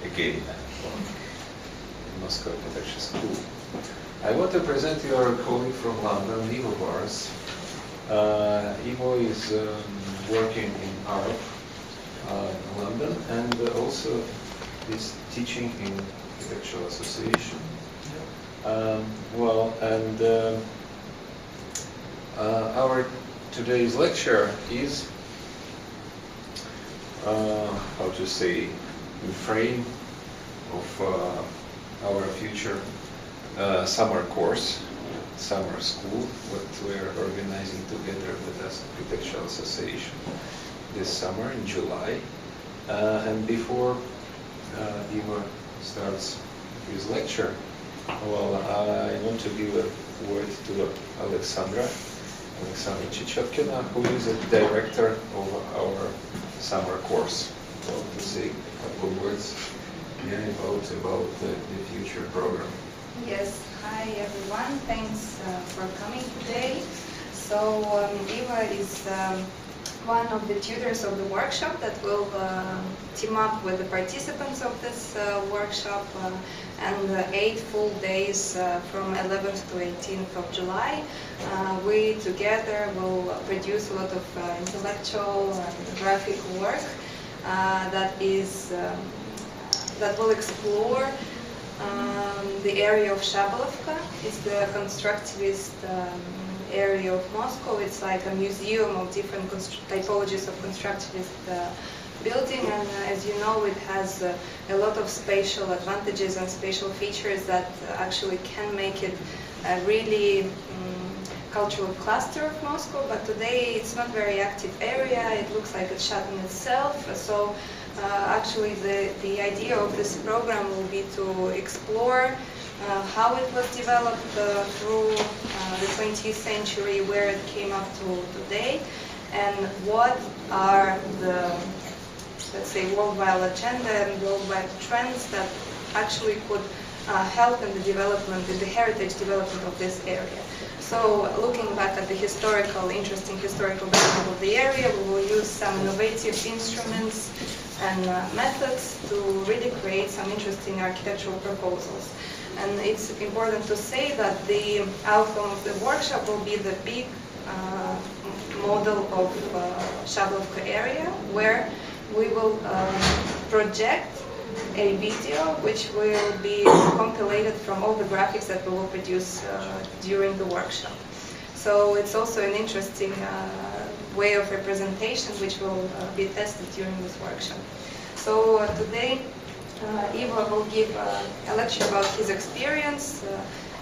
again from Moscow Architecture School. I want to present your colleague from London, Ivo Barrosa. Ivo is working in Archi.rru in London, and also is teaching in Architectural Association. Our today's lecture is, how to say, the frame of our future summer course, summer school, what we're organizing together with the Architectural Association this summer in July. And before Ivo starts his lecture, well, I want to give a word to Alexandra Chichotkina, who is the director of our summer course. Well, to say a couple of words about the future program. Yes, hi everyone, thanks for coming today. So Ivo is one of the tutors of the workshop that will team up with the participants of this workshop, and 8 full days from 11th to 18th of July. We together will produce a lot of intellectual and graphic work that will explore the area of Shabalovka. It's the constructivist area of Moscow. It's like a museum of different typologies of constructivist building, and as you know, it has a lot of spatial advantages and spatial features that actually can make it a really cultural cluster of Moscow. But today it's not very active area. It looks like it's shut in itself. So actually the idea of this program will be to explore how it was developed through the 20th century, where it came up to today, and what are the, let's say, worldwide agenda and worldwide trends that actually could help in the development, in the heritage development of this area. So looking back at the interesting historical background of the area, we will use some innovative instruments and methods to really create some interesting architectural proposals. And it's important to say that the outcome of the workshop will be the big model of Shabalovka area, where we will project a video which will be compiled from all the graphics that we will produce during the workshop. So it's also an interesting way of representation which will be tested during this workshop. So today Ivo will give a lecture about his experience.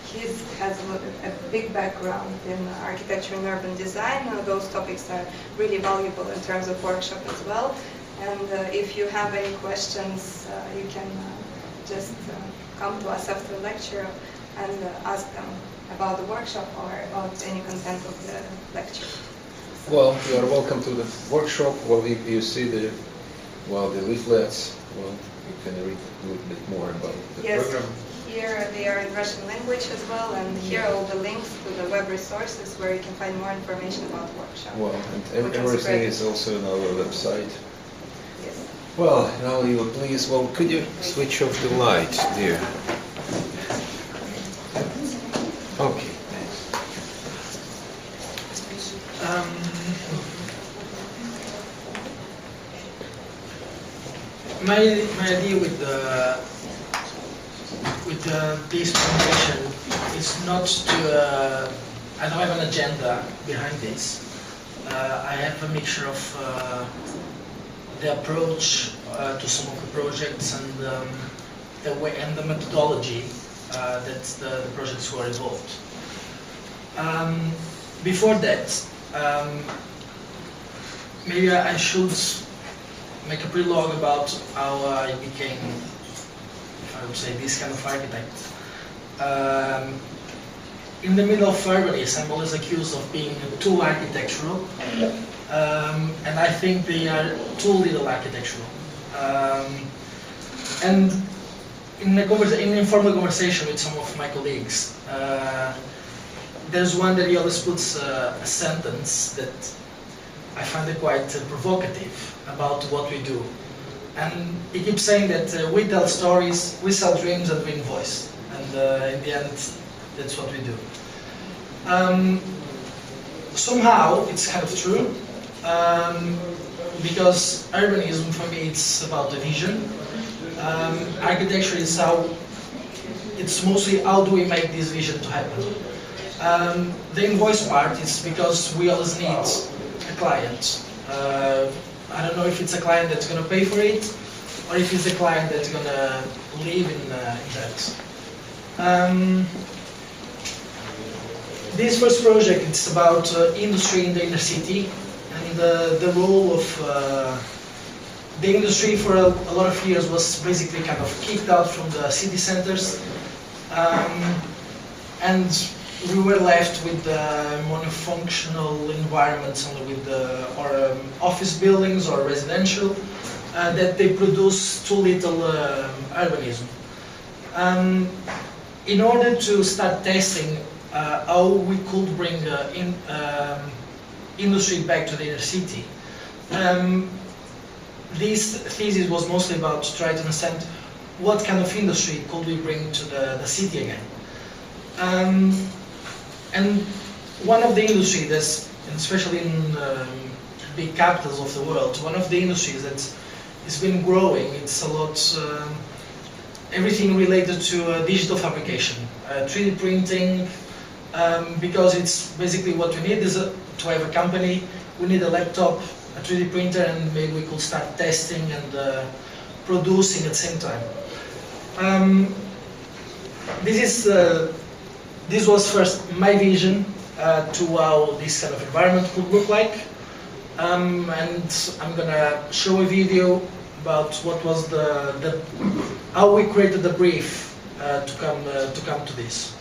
He has a big background in architecture and urban design. Those topics are really valuable in terms of workshop as well. And if you have any questions, you can just come to us after the lecture and ask them about the workshop or about any content of the lecture. Well, you are welcome to the workshop. Well, if you see the leaflets, well, you can read a little bit more about the program. Here they are in Russian language as well, and here are all the links to the web resources where you can find more information about the workshop. Well, and everything is also on our website. Yes. Well, now you please, could you switch off the light, dear? Okay, thanks. My idea with this presentation is not to. I don't have an agenda behind this. I have a mixture of the approach to some of the projects and the way and the methodology that the projects were involved. Before that, maybe I should make a prelogue about how I became, I would say, this kind of architect. In the middle of urbanism, I'm always accused of being too architectural, and I think they are too little architectural. And in an informal conversation with some of my colleagues, there's one that he always puts a sentence that I find it quite provocative about what we do. And he keeps saying that we tell stories, we sell dreams, and we invoice. And in the end, that's what we do. Somehow, it's kind of true, because urbanism for me, it's about the vision. Architecture is how, it's mostly how do we make this vision to happen. The invoice part is because we always need a client. I don't know if it's a client that's going to pay for it, or if it's a client that's going to live in that. This first project, it's about industry in the inner city, and the role of the industry for a lot of years was basically kind of kicked out from the city centers, and we were left with monofunctional environments, only with or office buildings or residential, that they produce too little urbanism. In order to start testing how we could bring industry back to the inner city, this thesis was mostly about to try to understand what kind of industry could we bring to the city again. And one of the industries that's, especially in big capitals of the world, one of the industries that has been growing, it's a lot, everything related to digital fabrication, 3D printing, because it's basically what we need is to have a company, we need a laptop, a 3D printer, and maybe we could start testing and producing at the same time. This was first my vision to how this kind of environment could look like, and I'm gonna show a video about what was how we created the brief to come to this.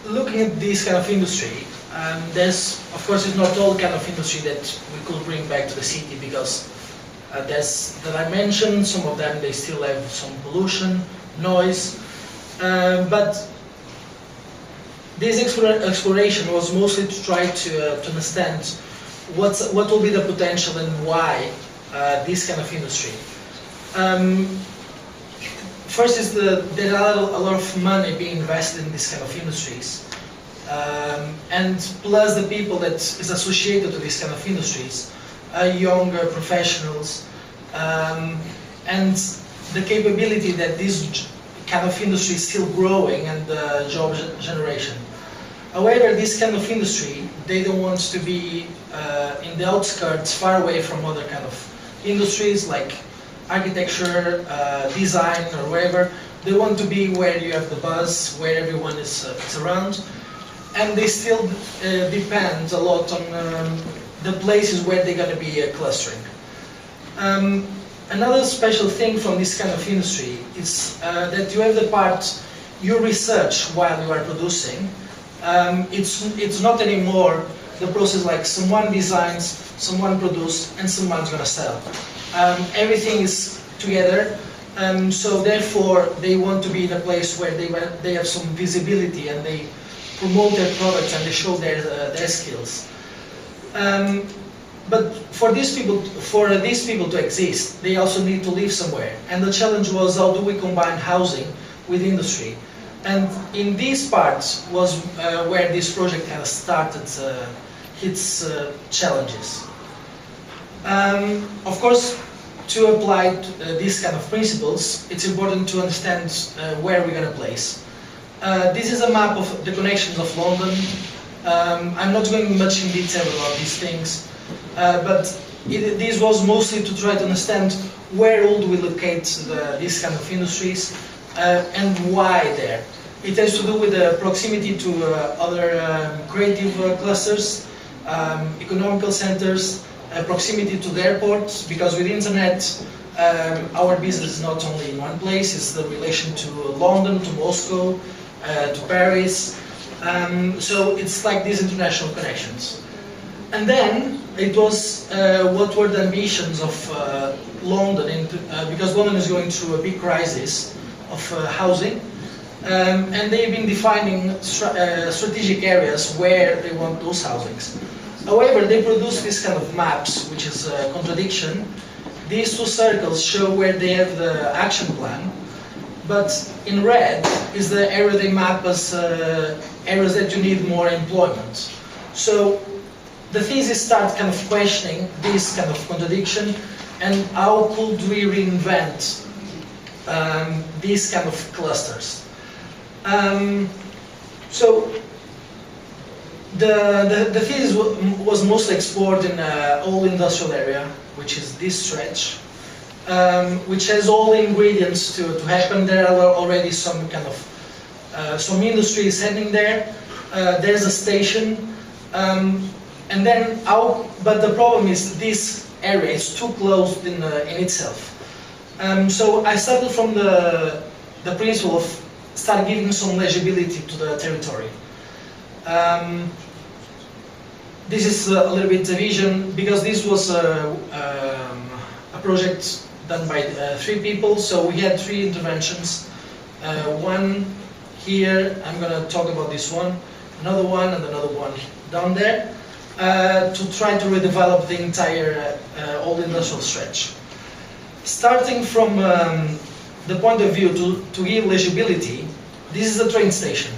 Looking at this kind of industry, there's, of course, it's not all kind of industry that we could bring back to the city, because there's that I mentioned, some of them, they still have some pollution, noise, but this exploration was mostly to try to understand what will be the potential and why this kind of industry. First is there are a lot of money being invested in this kind of industries, and plus the people that is associated to this kind of industries are younger professionals, and the capability that these kind of industry is still growing and job generation. However, this kind of industry, they don't want to be in the outskirts, far away from other kind of industries like architecture, design, or wherever. They want to be where you have the buzz, where everyone is around, and they still depend a lot on the places where they're going to be clustering. Another special thing from this kind of industry is that you have the part you research while you are producing. It's not anymore the process like someone designs, someone produces, and someone's going to sell. Everything is together, so therefore they want to be in a place where they have some visibility and they promote their products and they show their skills. But for these people to exist, they also need to live somewhere. And the challenge was, how do we combine housing with industry? And in these parts was where this project kind of started its challenges. Of course, to apply these kind of principles, it's important to understand where we're going to place. This is a map of the connections of London. I'm not going much in detail about these things, but this was mostly to try to understand where would we locate these kind of industries and why there. It has to do with the proximity to other creative clusters, economical centers, proximity to the airports, because with internet our business is not only in one place, it's the relation to London, to Moscow, to Paris, so it's like these international connections. And then it was what were the ambitions of London, because London is going through a big crisis of housing, and they've been defining strategic areas where they want those housings. However, they produce this kind of maps, which is a contradiction. These two circles show where they have the action plan, but in red is the area they map as areas that you need more employment. So the thesis starts kind of questioning this kind of contradiction and how could we reinvent these kind of clusters. So the thesis was mostly explored in all industrial area, which is this stretch, which has all the ingredients to happen. There are already some kind of some industries happening there. There's a station, and then but the problem is this area is too closed in itself. So I started from the principle of start giving some legibility to the territory. This is a little bit the vision, because this was a project done by 3 people, so we had 3 interventions. One here, I'm going to talk about this one, another one, and another one down there, to try to redevelop the entire old industrial stretch. Starting from the point of view to give legibility, this is a train station,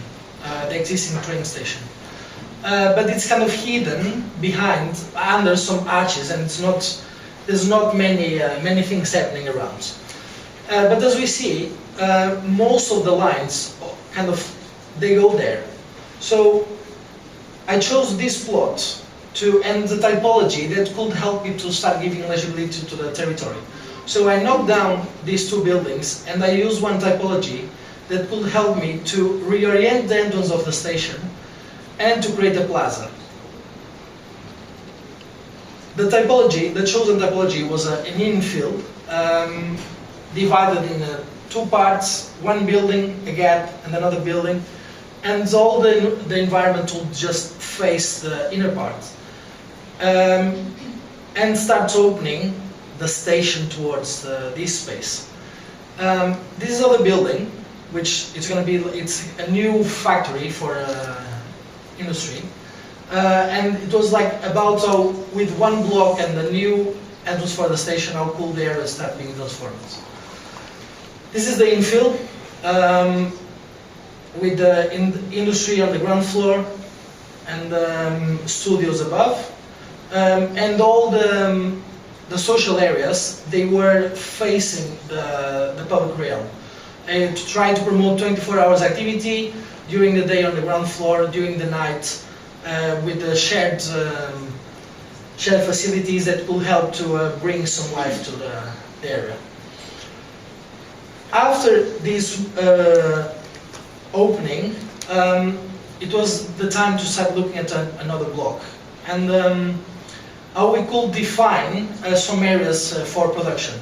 the existing train station. But it's kind of hidden behind, under some arches, and there's not many things happening around. But as we see, most of the lines they go there. So I chose this plot and the typology that could help me to start giving legibility to the territory. So I knocked down these 2 buildings and I used one typology that could help me to reorient the entrance of the station and to create a plaza. The chosen typology was an infill, divided in 2 parts, 1 building, a gap, and another building, and all the environment will just face the inner part, and start opening the station towards this space. This is other building, which it's a new factory for industry, and it was like about with 1 block and the new entrance for the station, how cool the area start being transformed. This is the infill, with the industry on the ground floor and studios above, and all the social areas, they were facing the public realm. to try to promote 24 hours activity during the day on the ground floor, during the night with the shared facilities that will help to bring some life to the area. After this opening, it was the time to start looking at another block and how we could define some areas for production.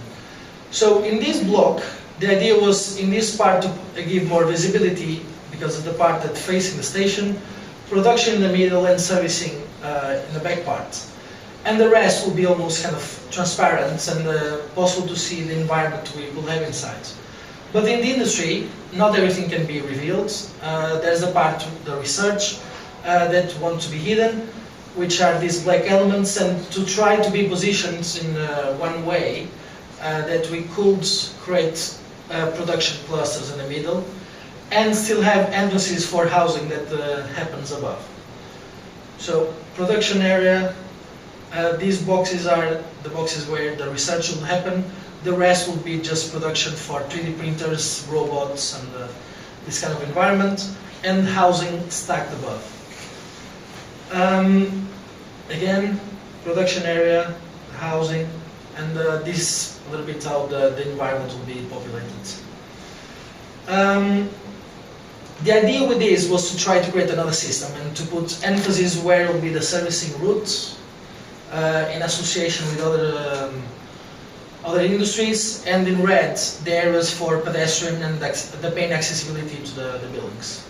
So in this block, the idea was in this part to give more visibility because of the part that facing the station, production in the middle and servicing in the back part. And the rest will be almost kind of transparent and possible to see the environment we will have inside. But in the industry, not everything can be revealed. There's a part of the research that want to be hidden, which are these black elements, and to try to be positioned in one way that we could create production clusters in the middle and still have entrances for housing that happens above. So production area, these boxes are the boxes where the research will happen. The rest will be just production for 3D printers, robots, and this kind of environment, and housing stacked above. Again, production area, housing, and this a little bit how the environment will be populated. The idea with this was to try to create another system and to put emphasis where will be the servicing routes in association with other industries, and in red the areas for pedestrian and the main accessibility to the buildings.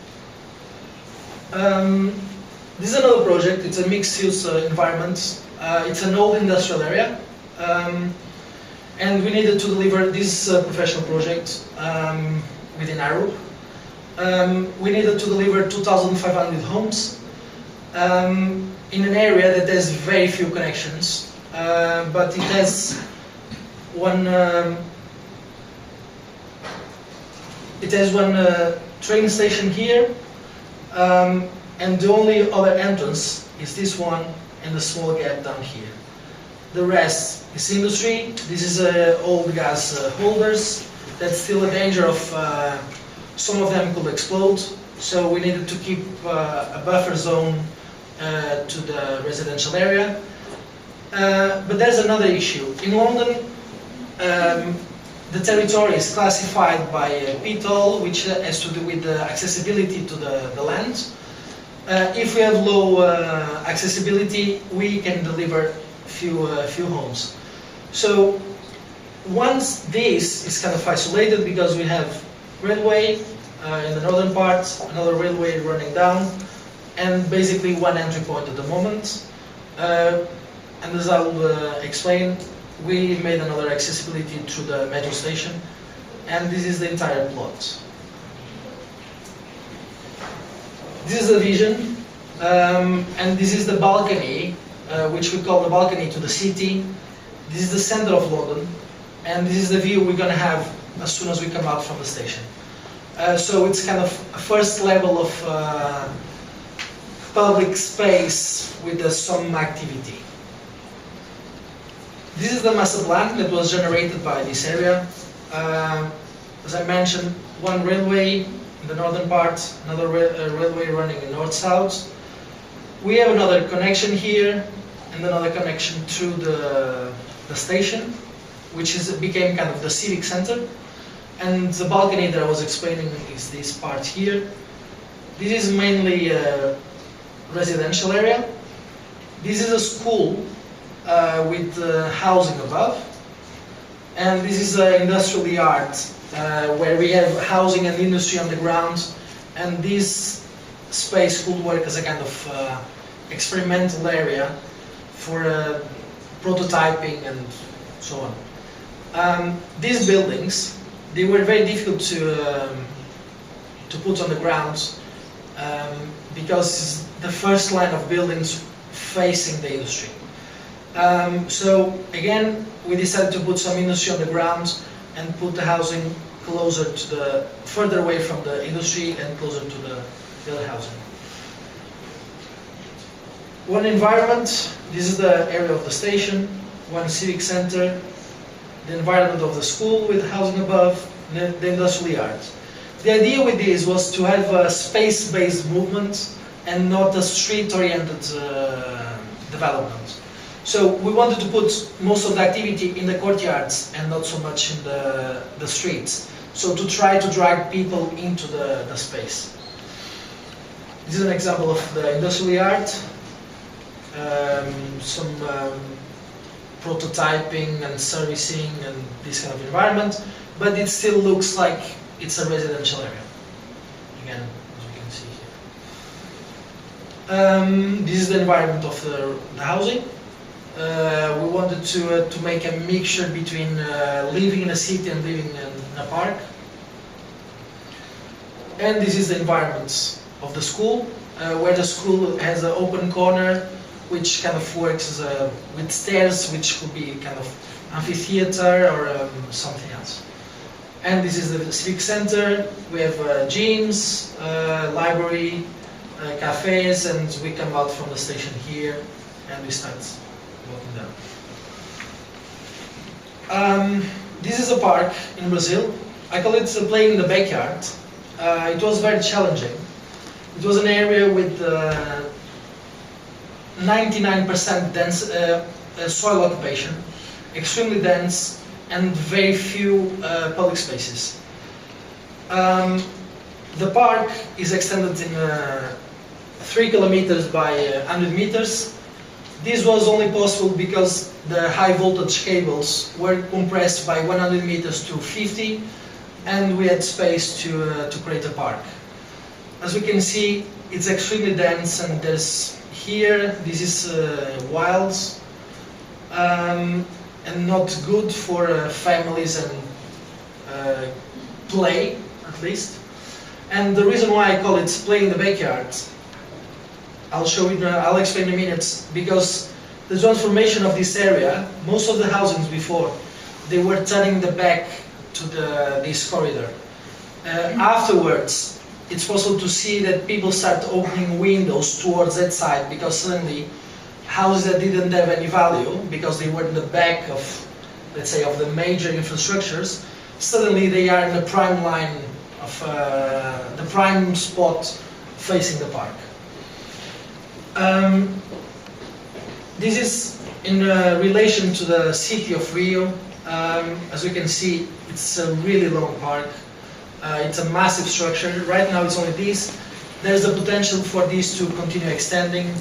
This is another project. It's a mixed-use environment. It's an old industrial area, and we needed to deliver this professional project within Archi.ru. We needed to deliver 2,500 homes in an area that has very few connections, but it has one train station here, and the only other entrance is this one and the small gap down here. The rest is industry. This is old gas holders. That's still a danger of some of them could explode, so we needed to keep a buffer zone to the residential area. But there's another issue. In London, the territory is classified by PTOL, which has to do with the accessibility to the land. If we have low accessibility, we can deliver few homes. So once this is kind of isolated, because we have railway in the northern part, another railway running down, and basically one entry point at the moment. And as I'll explain, we made another accessibility through the metro station, and this is the entire plot. This is the vision, and this is the balcony, which we call the balcony to the city. This is the center of London, and this is the view we're going to have as soon as we come out from the station. So it's kind of a first level of public space with some activity. This is the master plan that was generated by this area. As I mentioned, one railway in the northern part, another railway running in north-south. We have another connection here, and another connection through the station, which became kind of the civic center. And the balcony that I was explaining is this part here. This is mainly a residential area. This is a school with housing above. And this is an industrial yard where we have housing and industry on the ground. And this space could work as a kind of experimental area for prototyping and so on. These buildings, they were very difficult to put on the ground because it's the first line of buildings facing the industry. So again, we decided to put some industry on the ground and put the housing closer to further away from the industry and closer to the other housing. One environment, this is the area of the station, one civic center, the environment of the school with housing above, the industrial yard. The idea with this was to have a space-based movement and not a street-oriented development. So we wanted to put most of the activity in the courtyards and not so much in the streets. So to try to drag people into the space. This is an example of the industrial yard. Some prototyping and servicing and this kind of environment, but it still looks like it's a residential area. Again, as you can see here. This is the environment of the housing. We wanted to make a mixture between living in a city and living in a park. And this is the environment of the school, where the school has an open corner which kind of works with stairs, which could be kind of amphitheater or something else. And this is the civic center. We have gyms, library, cafes, and we come out from the station here and we start walking down. This is a park in Brazil. I call it playing in the backyard. It was very challenging. It was an area with 99% dense soil occupation, extremely dense, and very few public spaces. The park is extended in 3 kilometers by 100 meters. This was only possible because the high voltage cables were compressed by 100 meters to 50, and we had space to create a park. As we can see, it's extremely dense, and there's here, this is wild and not good for families and play, at least. And the reason why I call it play in the backyard, I'll show you. I'll explain in a minute. Because the transformation of this area, most of the housings before, they were turning the back to this corridor. Afterwards, it's possible to see that people start opening windows towards that side, because suddenly houses that didn't have any value because they were in the back of, let's say, of the major infrastructures, suddenly they are in the prime line of the prime spot facing the park. This is in relation to the city of Rio. As you can see, it's a really long park. It's a massive structure. Right now it's only this. There's the potential for this to continue extending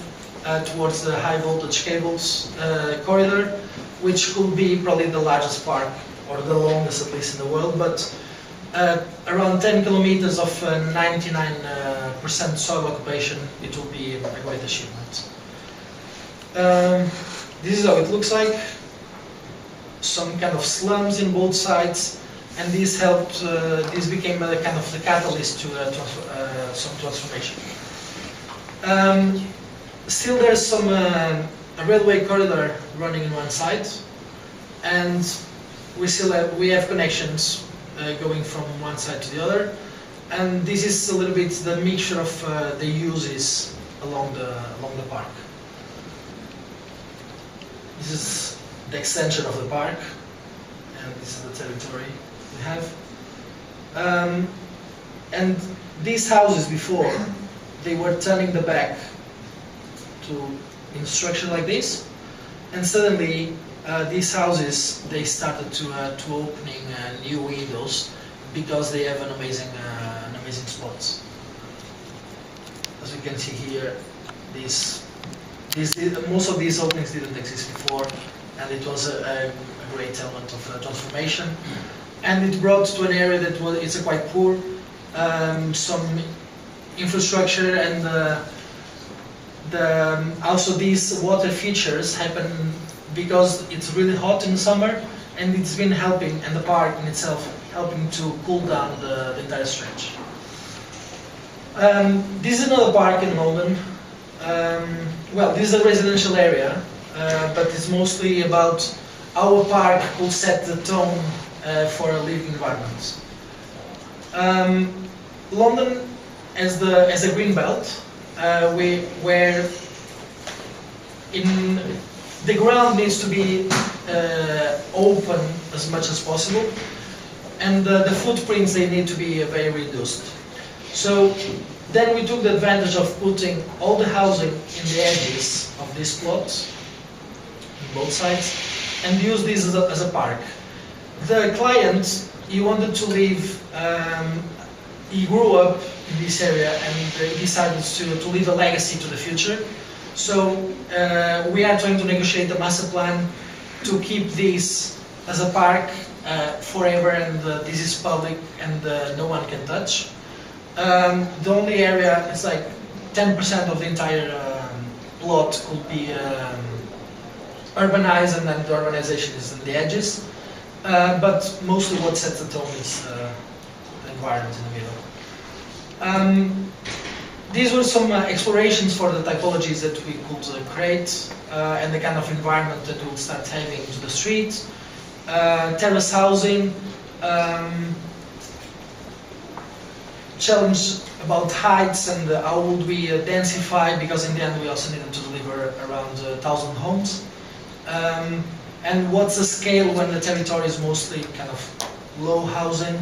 towards the high voltage cables corridor, which could be probably the largest park, or the longest at least in the world, but around 10 kilometers of 99% soil occupation, it will be a great achievement. This is how it looks like. Some kind of slums in both sides. And this helped, this became a kind of the catalyst to some transformation. Still there's some a railway corridor running in one side, and we have connections going from one side to the other, and this is a little bit the mixture of the uses along the park. This is the extension of the park, and this is the territory we have. And these houses before, they were turning the back to in structure like this, and suddenly these houses, they started to opening new windows because they have an amazing spots. As you can see here, most of these openings didn't exist before, and it was a great element of transformation. And it brought to an area that it's quite poor, some infrastructure, and also these water features happen because it's really hot in the summer, and it's been helping, and the park in itself helping to cool down the entire stretch. This is another park in London. Well, this is a residential area, but it's mostly about how a park could set the tone for a living environment. London as a green belt, where the ground needs to be open as much as possible, and the footprints, they need to be very reduced. So then we took the advantage of putting all the housing in the edges of this plot, on both sides, and use this as a park. The client, he wanted to live, he grew up in this area and he decided to leave a legacy to the future. So we are trying to negotiate a master plan to keep this as a park forever, and this is public and no one can touch. The only area, it's like 10% of the entire plot could be urbanized, and then the urbanization is in the edges. But mostly what sets the tone is the environment in the middle. These were some explorations for the typologies that we could create and the kind of environment that we'll start having to the street. Terrace housing, challenge about heights and how would we densify, because in the end we also needed to deliver around 1,000 homes. And what's the scale when the territory is mostly kind of low housing?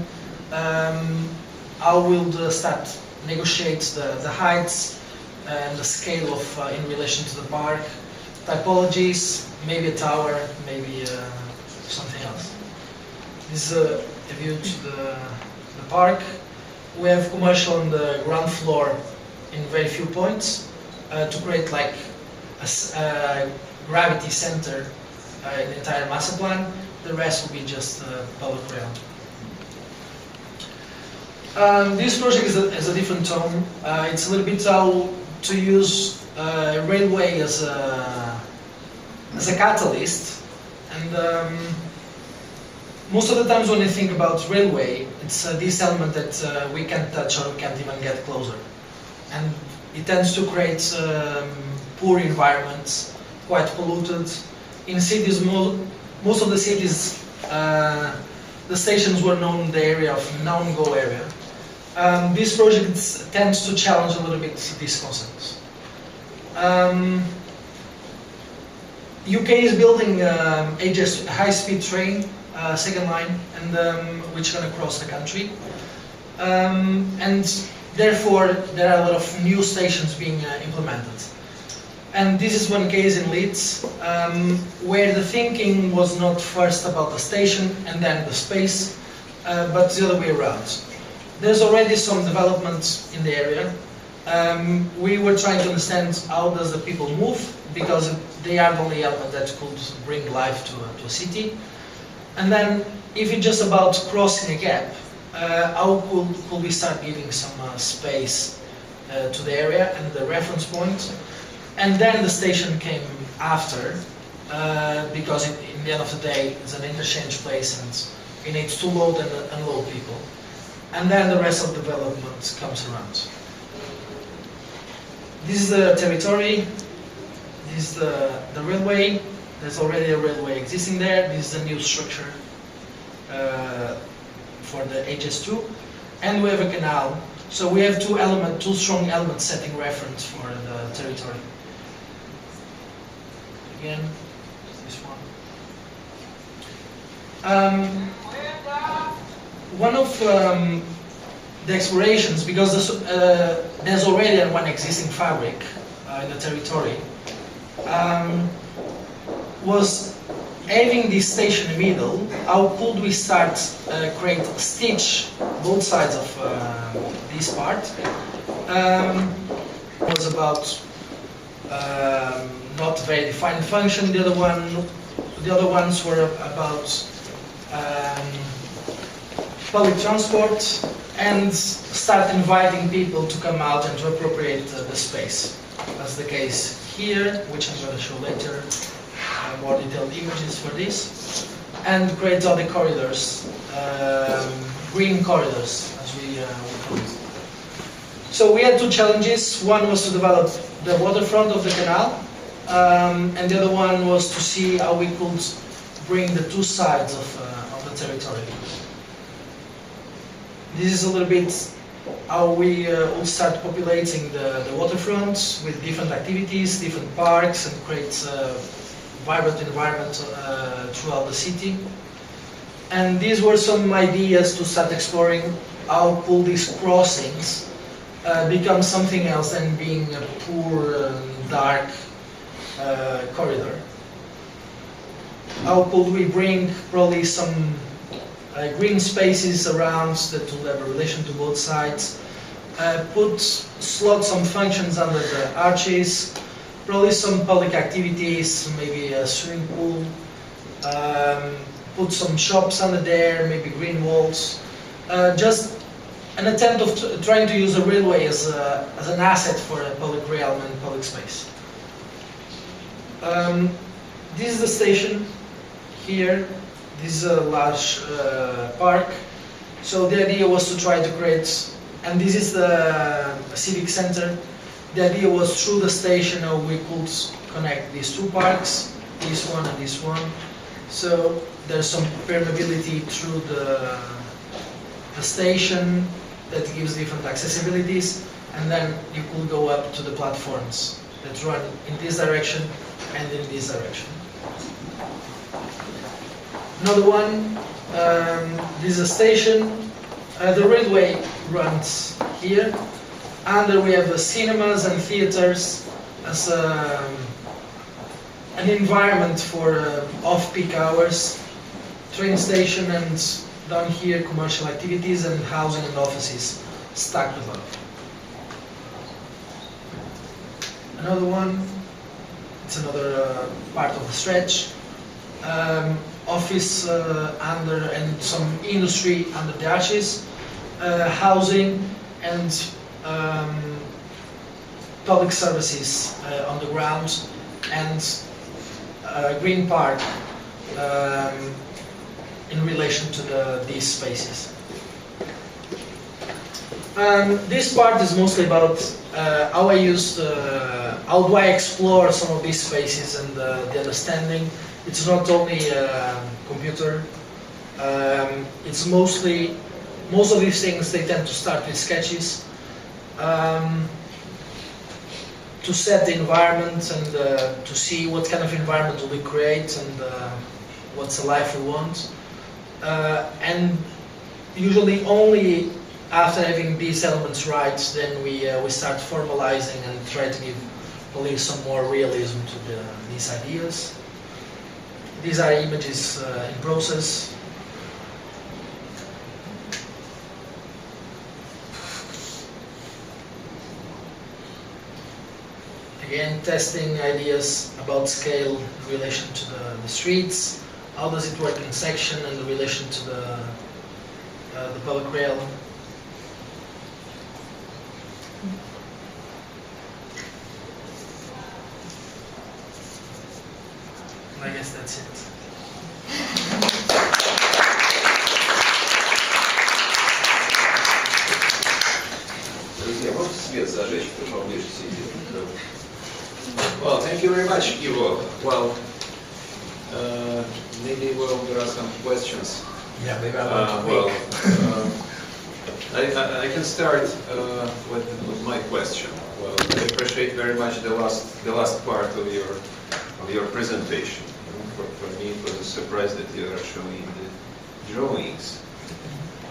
How will start negotiate the heights and the scale of in relation to the park? Typologies, maybe a tower, maybe something else. This is a view to the park. We have commercial on the ground floor in very few points to create like a gravity center in the entire master plan. The rest will be just public realm. This project is a different tone. It's a little bit how to use railway as a catalyst, and most of the times when you think about railway, it's this element that we can't touch or we can't even get closer, and it tends to create poor environments, quite polluted. In cities, most of the cities, the stations were known in the area of non-go area. This project tends to challenge a little bit these concepts. UK is building a high-speed train, second line, and which is going to cross the country. And therefore, there are a lot of new stations being implemented. And this is one case in Leeds, where the thinking was not first about the station and then the space, but the other way around. There's already some development in the area. We were trying to understand how does the people move, because they are the only element that could bring life to a city. And then, if it's just about crossing a gap, how could we start giving some space to the area and the reference point? And then the station came after, because in the end of the day, it's an interchange place and it needs to load and unload people. And then the rest of the development comes around. This is the territory, this is the railway. There's already a railway existing there. This is a new structure for the HS2. And we have a canal. So we have two strong elements setting reference for the territory. Again, this one. One of the explorations, because there's already one existing fabric in the territory, was having this station in the middle. How could we start create a stitch both sides of this part? Was about not very defined function. The other ones were about public transport, and start inviting people to come out and to appropriate the space. That's the case here, which I'm going to show later. More detailed images for this, and create other corridors, green corridors, as we call it. So we had two challenges. One was to develop the waterfront of the canal, and the other one was to see how we could bring the two sides of the territory. This is a little bit how we will start populating the waterfront with different activities, different parks, and create vibrant environment throughout the city. And these were some ideas to start exploring how could these crossings become something else than being a poor, dark corridor. How could we bring probably some green spaces around that will have a relation to both sides, slot some functions under the arches, probably some public activities, maybe a swimming pool, put some shops under there, maybe green walls. Just an attempt of trying to use the railway as an asset for a public realm and public space. This is the station here. This is a large park. So the idea was to try to create, and this is the civic center. The idea was through the station how we could connect these two parks, this one and this one. So there's some permeability through the station that gives different accessibilities, and then you could go up to the platforms that run in this direction and in this direction. Another one, this is a station. The railway runs here. Under we have cinemas and theaters as an environment for off-peak hours. Train station, and down here commercial activities and housing and offices stacked above. Another one, it's another part of the stretch. Office under and some industry under the arches, housing and public services on the ground, and green park in relation to these spaces. This part is mostly about how how do I explore some of these spaces and the understanding. It's not only computer. It's most of these things, they tend to start with sketches to set the environment and to see what kind of environment will we create and what's the life we want. And usually only after having these elements right, then we start formalizing and try to give probably some more realism to these ideas. These are images in process. Again, testing ideas about scale in relation to the streets. How does it work in section and the relation to the public rail? I guess that's it. Well, thank you very much, Ivo. Well, maybe there are some questions. Yeah, maybe I can start with my question. Well, I appreciate very much the last part of your presentation. For me, it was a surprise that you are showing the drawings.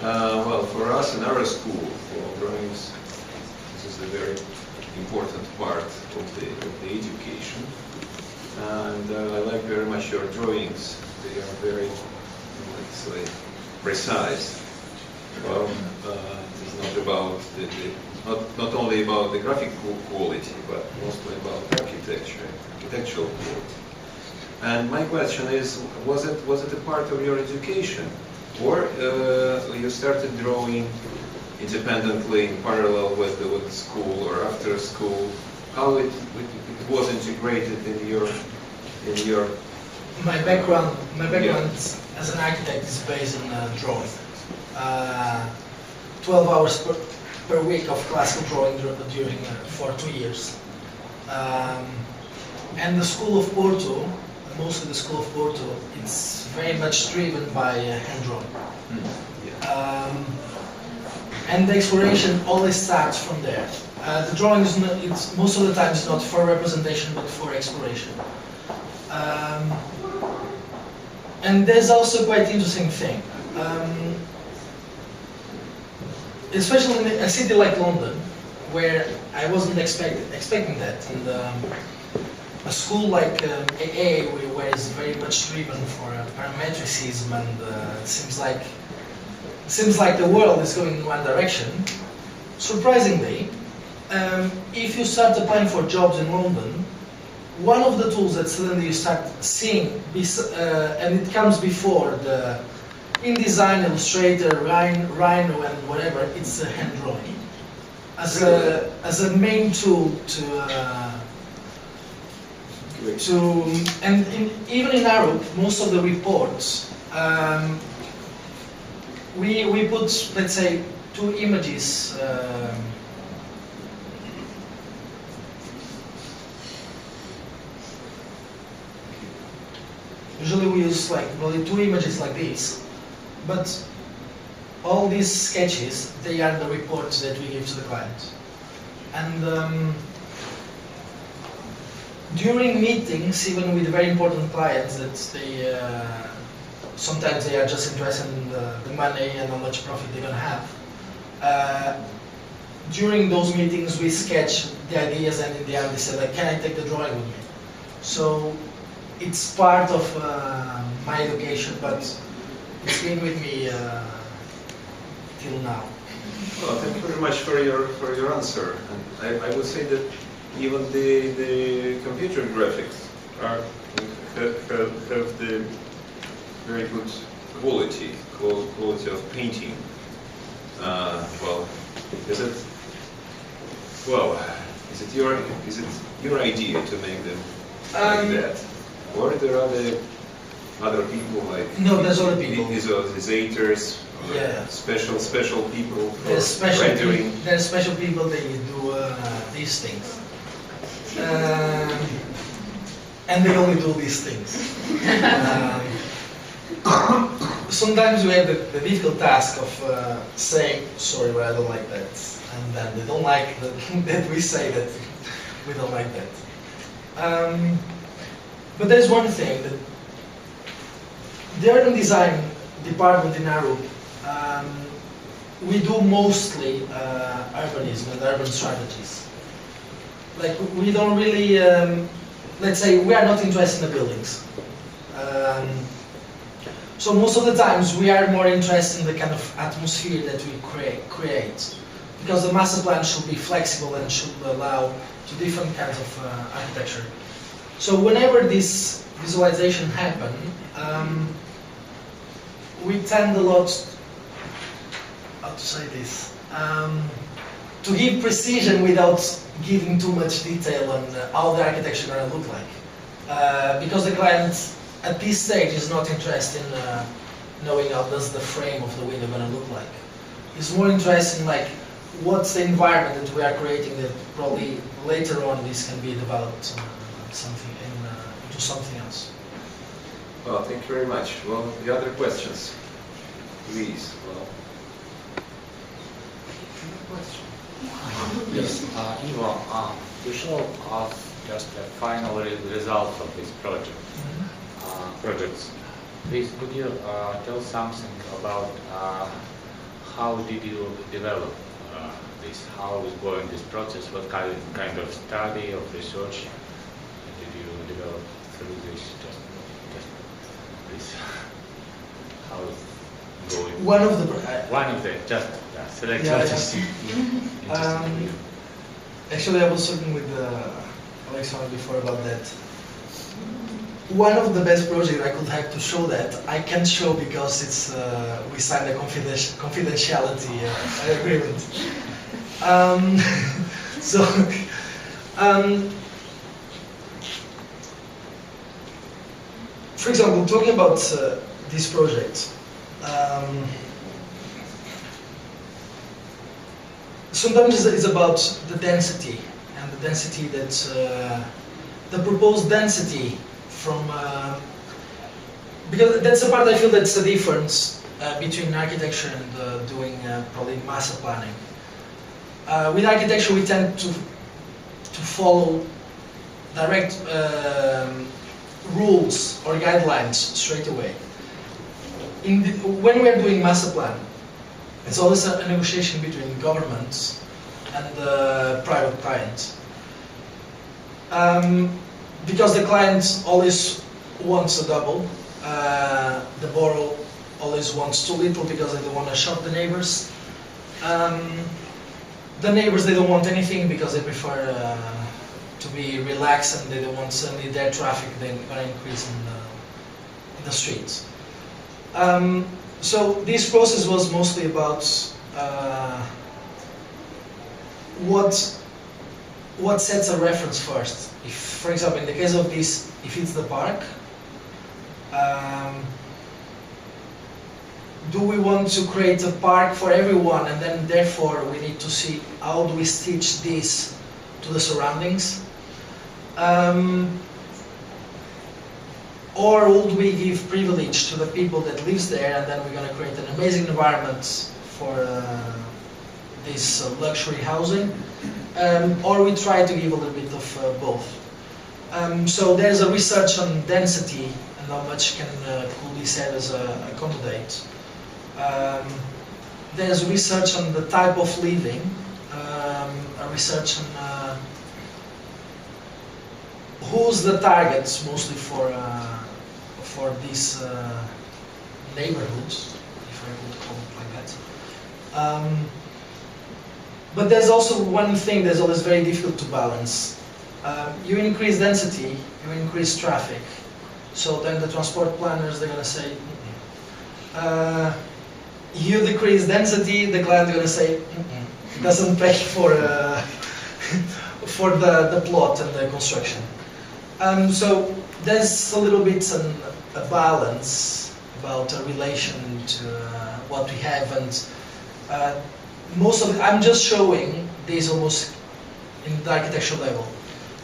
Well, for us in our school, drawings, this is a very important part of the education. And I like very much your drawings. They are very, let's say, precise. Well, it's not about not only about the graphic quality, but mostly about architectural quality. And my question is, was it a part of your education, or you started drawing independently in parallel with the school or after school? How it was integrated in your My background as an architect is based on drawing. 12 hours per week of classical drawing during for 2 years. And the School of Porto, mostly the School of Porto, it's very much driven by hand drawing. And the exploration always starts from there. The drawing is not, it's most of the time it's not for representation but for exploration. And there's also quite interesting thing. Especially in a city like London, where I wasn't expecting that, and a school like AA, where it's very much driven for parametricism, and it seems like the world is going in one direction. Surprisingly, if you start applying for jobs in London, one of the tools that suddenly you start seeing, and it comes before the InDesign, Illustrator, Rhino, and whatever, it's hand drawing as a main tool even in Europe, most of the reports we put, let's say, 2 images. Usually we use like really 2 images like this, but all these sketches, they are the reports that we give to the client. And during meetings, even with very important clients, that they sometimes they are just interested in the money and how much profit they're gonna have. During those meetings, we sketch the ideas, and in the end, they say like, "Can I take the drawing with me?" So it's part of my education, but it's been with me till now. Well, thank you very much for your answer. And I would say that even the computer graphics have the very good quality of painting. Well, is it your idea to make them like that, or there are other people like? No, there's other people. Visualizers, yeah. Special people for there's rendering. There's special people. They do these things, and they only do these things. Sometimes we have the difficult task of saying, "Sorry, but I don't like that," and then they don't like that we say that we don't like that. But there's one thing that the urban design department in Europe, we do mostly urbanism and urban strategies. Like, we don't really, let's say, we are not interested in the buildings. So most of the times we are more interested in the kind of atmosphere that we create. Because the master plan should be flexible and should allow to different kinds of architecture. So whenever this visualization happen, we tend a lot, how to say this, to give precision without giving too much detail on how the architecture going to look like. Because the client at this stage is not interested in knowing how does the frame of the window going to look like. He's more interested in like what's the environment that we are creating, that probably later on this can be developed into something else. Well, thank you very much. Well, the other questions, please. Well, yes, Ivo, you showed us just the final result of this project. Projects. Please, could you tell something about how did you develop this? How is going this process? What kind of study of research did you develop through this? Just this. How is going? One of the just select. Yeah. Actually, I was talking with Alexander before about that. One of the best projects I could have to show that I can't show because it's we signed a confidentiality agreement. For example, talking about this project, sometimes it's about the density, and the density that the proposed density from because that's the part I feel that's the difference between architecture and doing probably master planning. With architecture, we tend to follow direct rules or guidelines straight away. when we are doing master plan, it's always a negotiation between governments and the private client. Because the client always wants a double, the borrower always wants too little because they don't want to shock the neighbors. The neighbors, they don't want anything because they prefer to be relaxed, and they don't want suddenly their traffic then going to increase in the streets. So this process was mostly about what sets a reference first. If, for example, in the case of this, if it's the park, do we want to create a park for everyone, and then therefore we need to see how do we stitch this to the surroundings? Or would we give privilege to the people that lives there, and then we're going to create an amazing environment for this luxury housing? Or we try to give a little bit of both. So there's a research on density and how much could these areas accommodate. There's research on the type of living, a research on who's the targets mostly for these neighborhoods, if I would call it like that. But there's also one thing that's always very difficult to balance. You increase density, you increase traffic. So then the transport planners, they're going to say, you decrease density, the client is going to say, it doesn't pay for the plot and the construction. So there's a little bit a balance about a relation to what we have, and most of it, I'm just showing this almost in the architectural level.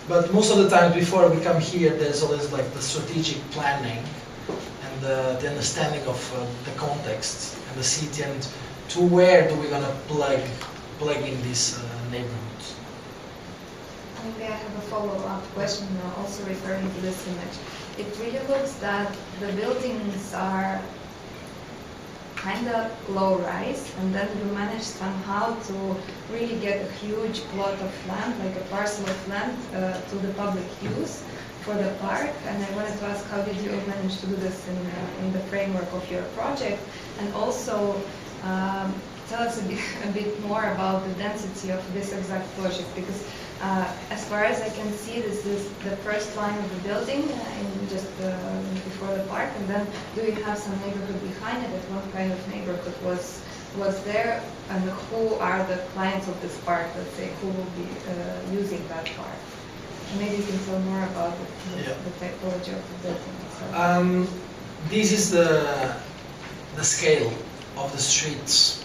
But most of the time before we come here, there's always like the strategic planning and the understanding of the context and the city, and to where do we gonna plug in these neighborhoods. Maybe I have a follow-up question, also referring to this image. It really looks that the buildings are kind of low-rise, and then you manage somehow to really get a huge plot of land, like a parcel of land, to the public use for the park. And I wanted to ask, how did you manage to do this in the framework of your project? And also, tell us a bit more about the density of this exact project, because as far as I can see, this is the first line of the building, just before the park, and then do you have some neighborhood behind it? And what kind of neighborhood was there, and who are the clients of this park? Let's say, who will be using that park? And maybe you can tell more about the typology of the building itself. This is the scale of the streets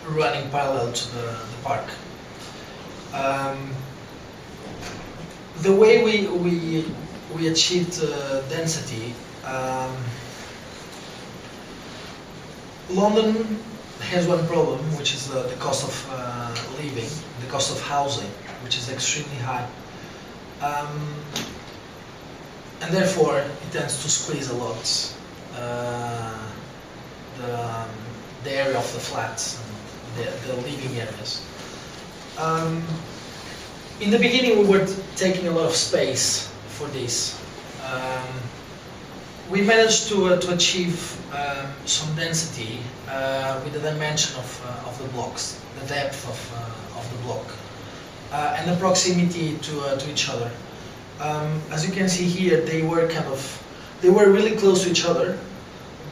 running parallel to the park. The way we achieved density, London has one problem, which is the cost of living, the cost of housing, which is extremely high, and therefore it tends to squeeze a lot the area of the flats and the living areas. In the beginning, we were taking a lot of space for this. We managed to achieve some density with the dimension of the blocks, the depth of the block, and the proximity to each other. As you can see here, they were really close to each other,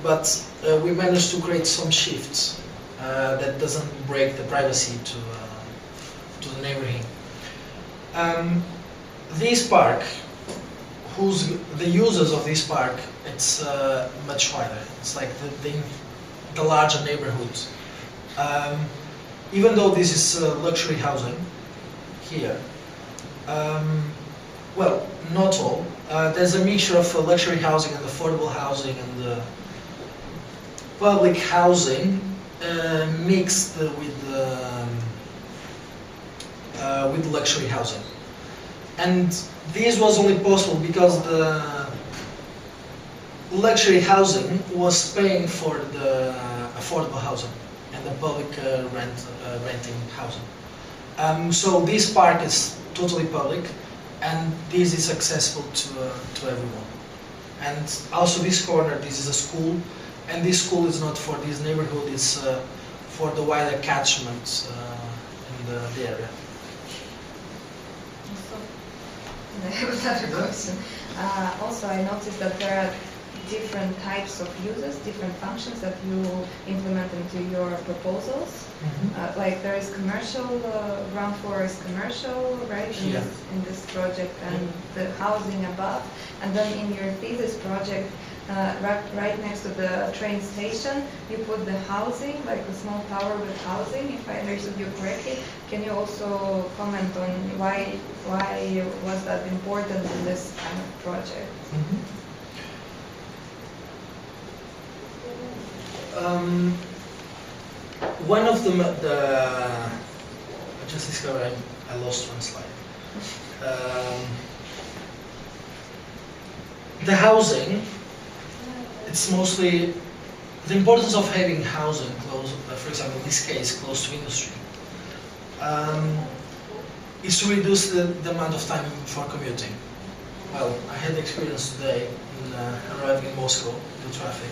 but we managed to create some shifts that doesn't break the privacy to the neighborhood. This park, the users of this park, it's much wider. It's like the larger neighborhood. Even though this is luxury housing here, well, not all. There's a mixture of luxury housing and affordable housing and public housing mixed with luxury housing. And this was only possible because the luxury housing was paying for the affordable housing and the public renting housing. So this park is totally public, and this is accessible to everyone. And also this corner, this is a school, and this school is not for this neighborhood, it's for the wider catchment in the area. I have another question. Also, I noticed that there are different types of users, different functions that you implement into your proposals. Like there is commercial, ground floor is commercial, right? In this project, and the housing above. And then in your thesis project, right next to the train station, you put the housing, like a small tower with housing, if I understood you correctly. Can you also comment on why was that important in this kind of project? One of I just discovered I lost one slide. The housing, it's mostly the importance of having housing close, for example, in this case, close to industry, is to reduce the amount of time for commuting. Well, I had the experience today in arriving in Moscow, the traffic.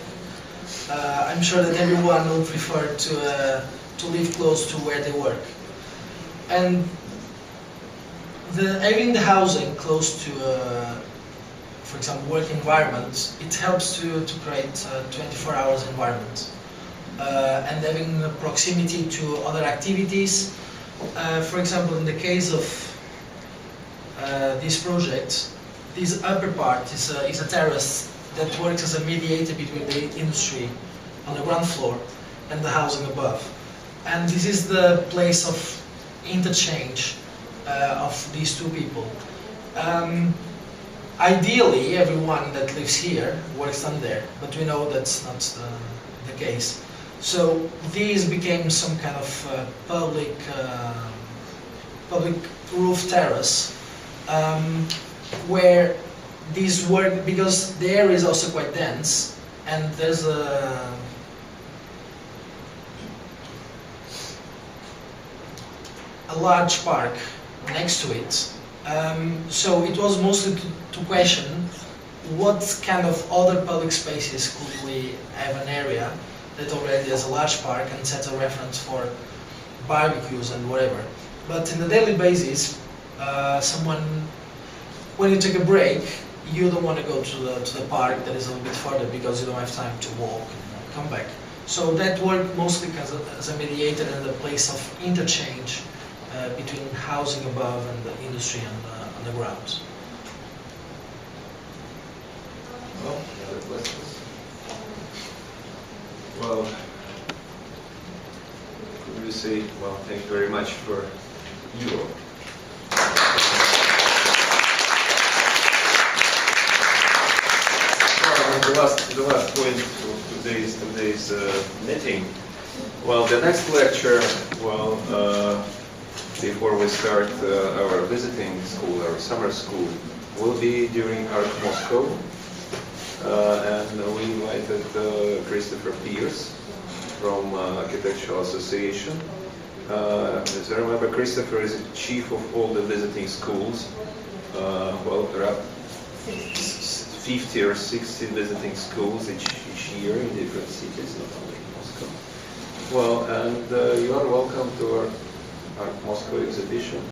I'm sure that everyone would prefer to live close to where they work. And having the housing close to, for example, work environment, it helps to create a 24 hours environment. And having proximity to other activities. For example, in the case of this project, this upper part is a terrace that works as a mediator between the industry on the ground floor and the housing above. And this is the place of interchange of these two people. Ideally, everyone that lives here works on there, but we know that's not the case. So these became some kind of public roof terrace where these work, because the area is also quite dense, and there's a large park next to it. So it was mostly to question what kind of other public spaces could we have an area that already has a large park and sets a reference for barbecues and whatever. But in the daily basis, when you take a break, you don't want to go to the park that is a little bit further because you don't have time to walk and come back. So that worked mostly as a mediator and a place of interchange between housing above and the industry on the ground. Well, any other questions? Well, could we say, well, thank you very much for you. The last point of today's meeting. Well, the next lecture, well, before we start our visiting school, our summer school, will be during Arch Moscow, and we invited Christopher Pierce from Architectural Association. As I remember, Christopher is the chief of all the visiting schools. Well, there are 50 or 60 visiting schools each year in different cities, not only in Moscow. Well, and you are welcome to our Moscow exhibition.